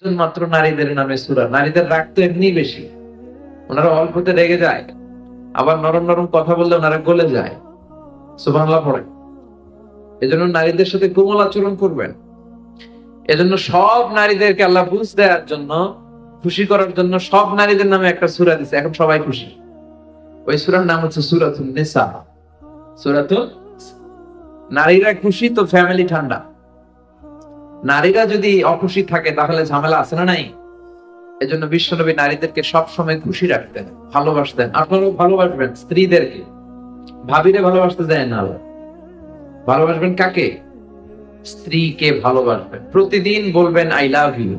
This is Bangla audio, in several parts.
মাত্র নারীদের নামে সূরা। নারীদের রাগ তো এমনি বেশি, ওনারা অল্পতে রেগে যায়, আবার নরম নরম কথা বললে ওনারা গলে যায়। সুবহানাল্লাহ পড়ে। এজন্য নারীদের সাথে কোমল আচরণ করবেন। এজন্য সব নারীদেরকে আল্লাহ বুঝ দেওয়ার জন্য, খুশি করার জন্য সব নারীদের নামে একটা সূরা দিয়েছে। এখন সবাই খুশি। ওই সূরার নাম হচ্ছে সূরাতুন নিসা। সূরাতুন, নারীরা খুশি তো ফ্যামিলি ঠান্ডা। নারীরা যদি অখুশি থাকে তাহলে ঝামেলা আছে না নাই? এজন্য বিশ্বনবী নারীদেরকে সব সময় খুশি রাখতেন, ভালোবাসতেন। আপনারাও ভালোবাসবেন স্ত্রীদেরকে, ভাবিরে ভালোবাসতে যায় না। ভালোবাসবেন কাকে? স্ত্রীকে ভালোবাসবেন। প্রতিদিন বলবেন আই লাভ ইউ।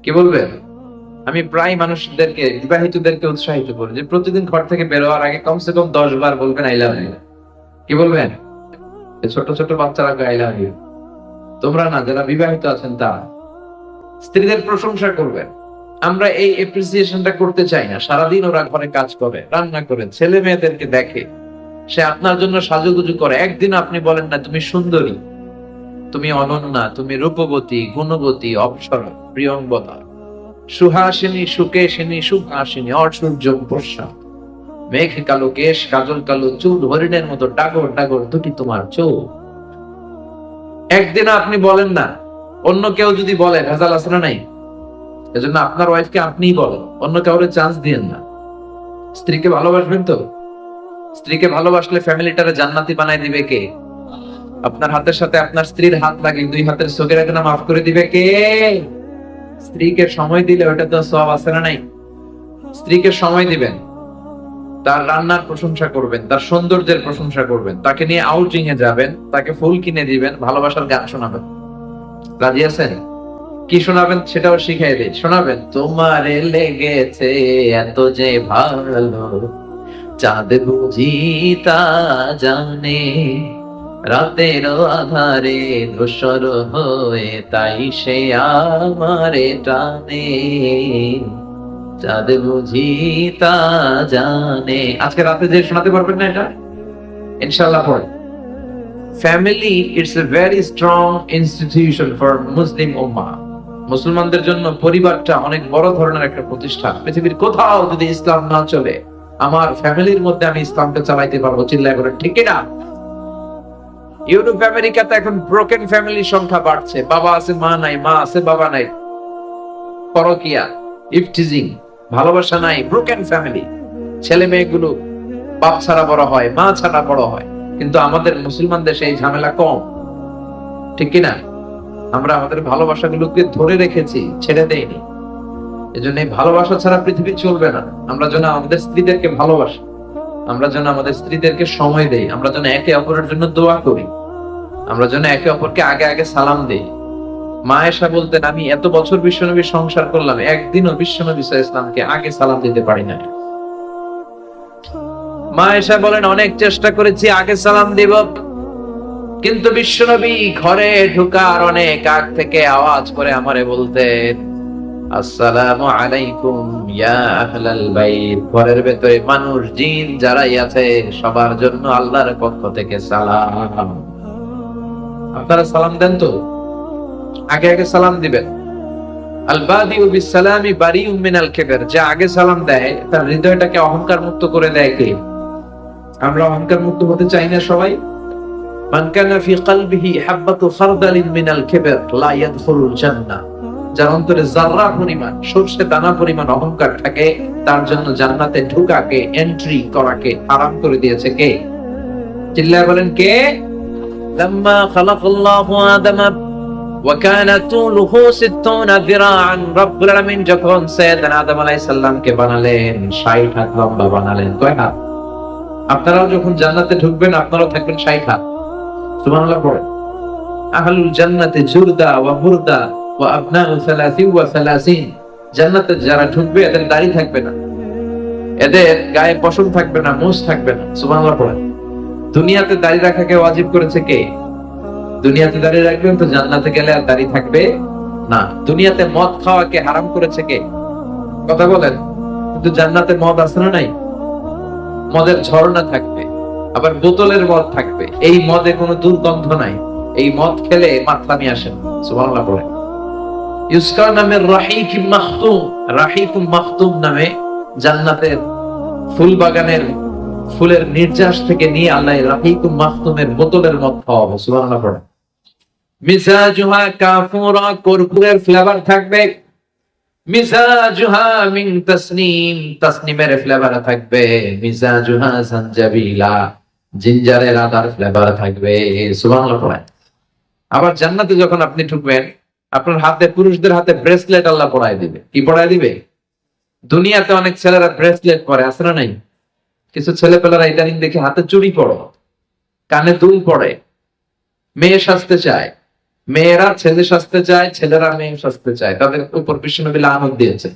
কি বলবেন? আমি প্রায় মানুষদেরকে, বিবাহিতদেরকে উৎসাহিত করি যে প্রতিদিন ঘর থেকে বের হওয়ার আগে কমসে কম 10 বার বলবেন আই লাভ ইউ। কি বলবেন? ছোট ছোট বাচ্চারা আই লাভ ইউ। তোমরা না, যারা বিবাহিত আছেন তারা স্ত্রীদের প্রশংসা করবেন। আমরা এই এপ্রিসিয়েশনটা করতে চাই না। সারাদিন ওরা ঘরে কাজ করে, রান্না করে, ছেলে মেয়েদেরকে দেখে, সে আপনার জন্য সাজুগুজু করে। একদিন আপনি বলেন না তুমি সুন্দরী, তুমি অনন্যা, তুমি রূপবতী, গুণবতী, অপ্সরা, প্রিয়ংবদা, সুহাসিনী, সুকেশিনী, সুহাসিনী, অসূর্য বর্ষা, মেঘ কালো কেশ, কাজল কালো চুল, হরিণের মতো ডাগর ডাগর দুটি তোমার চোখ। একদিন আপনি বলেন না। অন্য কেউ যদি বলে ভেজাল আছে না নাই? এজন্য আপনার ওয়াইফকে আপনিই বলেন, অন্য কাউরে চান্স দিয়েন না। স্ত্রীকে ভালোবাসবেন তো? স্ত্রীকে ভালোবাসলে ফ্যামিলিটারে জান্নাতি বানাই দিবে কে? আপনার হাতের সাথে আপনার স্ত্রীর হাত লাগে, দুই হাতের সগীরা মাফ করে দিবে কে? স্ত্রীকে সময় দিলে ওটা তো সওয়াব আছে না নাই? স্ত্রীকে সময় দিবেন, তার রান্নার প্রশংসা করবেন, তার সৌন্দর্যের প্রশংসা করবেন, তাকে নিয়ে আউটিং এ যাবেন, তাকে ফুল কিনে দিবেন, ভালোবাসার গান শোনাবেন। রাজি আছেন? কি শোনাবেন সেটাও শিখাই দিই। শোনাবেন তোমারে লেগেছে এত যে ভালো, চাঁদ বুঝি তা জানে, রাতের আধারে ধূসর হয়ে তাই সে আমারে টানে, চাঁদ বুঝি তা জানে। আজকে রাতে যে শোনাতে পারবেন না এটা? ইনশাআল্লাহ পড়ে। Family it's a very strong institution for Muslim ummah. মুসলমানদের জন্য পরিবারটা অনেক বড় ধরনের একটা প্রতিষ্ঠান। পৃথিবীর কোথাও যদি ইসলাম না চলে, আমার ফ্যামিলির মধ্যে আমি ইসলামটা চালাইতে পারবো। চিল্লায় বলেন ঠিক কিনা? ইউরোপ আমেরিকাতে এখন ব্রোকেন ফ্যামিলির সংখ্যা বাড়ছে। বাবা আছে মা নাই, মা আছে বাবা নাই, পরকিয়া, ইফটিজিং, ভালোবাসা নাই, ব্রোকেন ফ্যামিলি। ছেলে মেয়েগুলো বাপ ছাড়া বড় হয়, মা ছাড়া বড় হয়। কিন্তু আমাদের মুসলমান দেশে এই ঝামেলা কম, ঠিক কিনা? আমরা আমাদের ভালোবাসাগুলোকে ধরে রেখেছি, ছেড়ে দেইনি। এজন্য এই ভালোবাসা ছাড়া পৃথিবী চলবে না। আমরা যেন আমাদের স্ত্রীদেরকে ভালোবাসি, আমরা যেন আমাদের স্ত্রীদেরকে সময় দেই, আমরা যেন একে অপরের জন্য দোয়া করি, আমরা যেন একে অপরকে আগে আগে সালাম দেই। মা আয়েশা বলতেন, আমি এত বছর বিশ্বনবীর সংসার করলাম, একদিনও বিশ্বনবী সাল্লাল্লাহু আলাইহি ওয়াসাল্লামকে আগে সালাম দিতে পারি না। মা আয়েশা বলেন, অনেক চেষ্টা করেছি আগে সালাম দিব, কিন্তু বিশ্বনবী ঘরে ঢোকার অনেক আগ থেকে আওয়াজ করে আমারে বলতেন, আসসালামু আলাইকুম ইয়া আহলাল বাইত। ঘরের ভেতরে মানুষ জিন যারাই আছে সবার জন্য আল্লাহর পক্ষ থেকে সালাম। আপনারা সালাম দেন তো? আগে আগে সালাম দিবেন। আল বাদিউ বিস সালামি বারিউম মিনাল কিবর। যে আগে সালাম দেয় তার হৃদয়টাকে অহংকার মুক্ত করে দেয় কে? আমরা অহংকার মুক্ত হতে চাই না সবাই? মান কানা ফি কলবিহি হাববাতু খারদালিন মিনাল কিবর লা ইয়াদখুলুল জান্নাহ। যার অন্তরে যাররা পরিমাণ, সরষে দানা পরিমাণ অহংকার থাকে, তার জন্য জান্নাতে ঢোকাকে, এন্ট্রি করাকে হারাম করে দিয়েছে কে? চিল্লায় বলেন কে? লাম্মা খালাকাল্লাহু আদামা ওয়া কানা তুলুহু 60 যিরাআন। রব্বুল আলামিন যখন সাইয়েদনা আদম আলাইহিস সালামকে বানালেন, 60 হাত লম্বা বানালেন। কয় হাত? আপনারাও যখন জান্নাতে ঢুকবেন আপনারাও থাকবেন 60 হাত। সুবহানাল্লাহ পড়েন। আহলুল জান্নাতি জুরদা ওয়া মুরদা ওয়া আবনাউ 30 ওয়া 30। জান্নাতে যারা ঢুকবে এদের দাড়ি থাকবে না, এদের গায়ে পশম থাকবে না, মুছ থাকবে না। সুবহানাল্লাহ পড়েন। দুনিয়াতে দাড়ি রাখাকে ওয়াজিব করেছে কে? দুনিয়াতে দাড়ি রাখবেন তো জান্নাতে গেলে আর দাড়ি থাকবে না। দুনিয়াতে মদ খাওয়াকে হারাম করেছে কে? কথা বলেন। কিন্তু জান্নাতে মদ আছে না নাই? মদের ঝর্ণা থাকবে, আবার বোতলের মদ থাকবে। এই মদে কোনো দুর্গন্ধ নাই, এই মদ খেলে মাতলামি আসে না। সুবহানাল্লাহ পড়ে। ইউসকাউনা মির রাহিকিম মাখতুম, রাহিকুম মাখতুম নামে জান্নাতের ফুল বাগানের ফুলের নির্যাস থেকে নিয়ে আল্লাহ রাহিকুম মাখতুমের বোতলের মত খাওয়াবো। সুবহানাল্লাহ পড়ে। মিজাজুহা কাফুরা, কর্পূরের ফ্লেভার থাকবে। মিজাজুহা মিন তাসনিম, তাসনিমের ফ্লেভার থাকবে। মিজাজুহা জানজাবিলা, জিঞ্জারের আদার ফ্লেভার থাকবে। সুবহানাল্লাহ পড়ে। আবার জান্নাতে যখন আপনি ঢুকবেন, আপনার হাতে, পুরুষদের হাতে ব্রেসলেট আল্লাহ পরায় দিবে। কি পরায় দিবে? দুনিয়াতে অনেক ছেলেরা ব্রেসলেট পরে, আছে না নাই? কিছু ছেলে পেলেরা ইদানিং দেখে হাতে চুড়ি পড়ে, কানে দুল পড়ে, মেয়ে সাজতে চায়, মেয়েরা ছেলে সাজতে চায়, ছেলেরা মেয়ে সাজতে চায়। তাদের উপর বিশ্বনবী লানত দিয়েছে।